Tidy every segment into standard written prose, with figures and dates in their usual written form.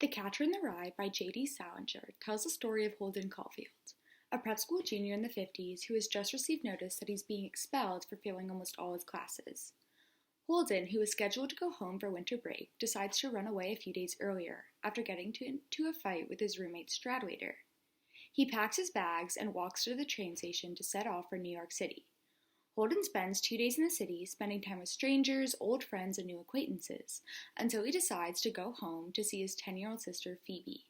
The Catcher in the Rye by J.D. Salinger tells the story of Holden Caulfield, a prep school junior in the 50s who has just received notice that he's being expelled for failing almost all his classes. Holden, who is scheduled to go home for winter break, decides to run away a few days earlier after getting into a fight with his roommate Stradwaiter. He packs his bags and walks to the train station to set off for New York City. Holden spends 2 days in the city, spending time with strangers, old friends, and new acquaintances, until he decides to go home to see his 10-year-old sister, Phoebe.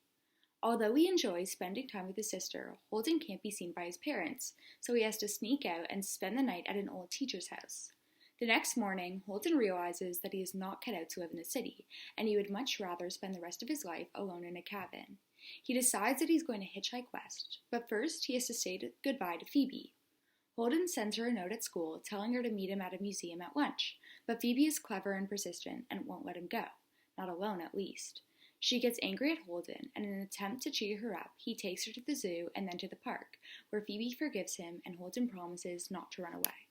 Although he enjoys spending time with his sister, Holden can't be seen by his parents, so he has to sneak out and spend the night at an old teacher's house. The next morning, Holden realizes that he is not cut out to live in the city, and he would much rather spend the rest of his life alone in a cabin. He decides that he's going to hitchhike west, but first he has to say goodbye to Phoebe. Holden sends her a note at school telling her to meet him at a museum at lunch, but Phoebe is clever and persistent and won't let him go, not alone at least. She gets angry at Holden, and in an attempt to cheer her up, he takes her to the zoo and then to the park, where Phoebe forgives him and Holden promises not to run away.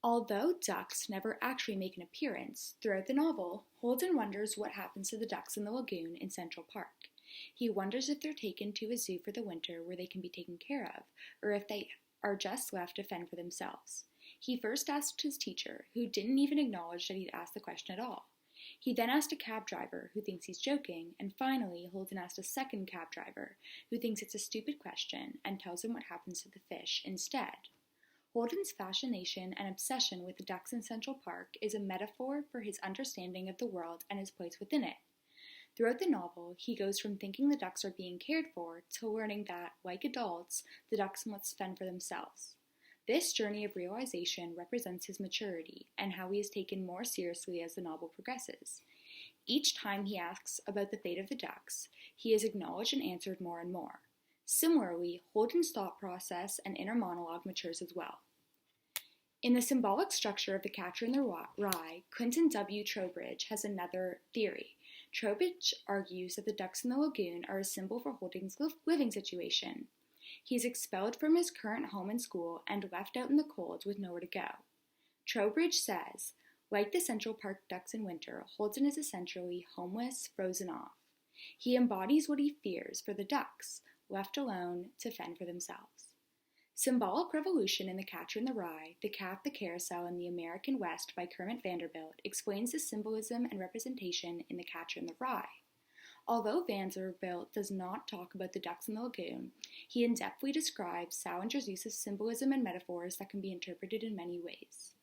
Although ducks never actually make an appearance, throughout the novel, Holden wonders what happens to the ducks in the lagoon in Central Park. He wonders if they're taken to a zoo for the winter where they can be taken care of, or if they are just left to fend for themselves. He first asked his teacher, who didn't even acknowledge that he'd asked the question at all. He then asked a cab driver, who thinks he's joking, and finally Holden asked a second cab driver, who thinks it's a stupid question and tells him what happens to the fish instead. Holden's fascination and obsession with the ducks in Central Park is a metaphor for his understanding of the world and his place within it. Throughout the novel, he goes from thinking the ducks are being cared for to learning that, like adults, the ducks must fend for themselves. This journey of realization represents his maturity and how he is taken more seriously as the novel progresses. Each time he asks about the fate of the ducks, he is acknowledged and answered more and more. Similarly, Holden's thought process and inner monologue matures as well. In the symbolic structure of The Catcher in the Rye, Clinton W. Trowbridge has another theory. Trowbridge argues that the ducks in the lagoon are a symbol for Holden's living situation. He is expelled from his current home and school and left out in the cold with nowhere to go. Trowbridge says, like the Central Park ducks in winter, Holden is essentially homeless, frozen off. He embodies what he fears for the ducks, left alone to fend for themselves. Symbolic Revolution in The Catcher in the Rye, The Cat, the Carousel, and the American West by Kermit Vanderbilt explains the symbolism and representation in The Catcher in the Rye. Although Vanderbilt does not talk about the ducks in the lagoon, he in-depthly describes Salinger's use of symbolism and metaphors that can be interpreted in many ways.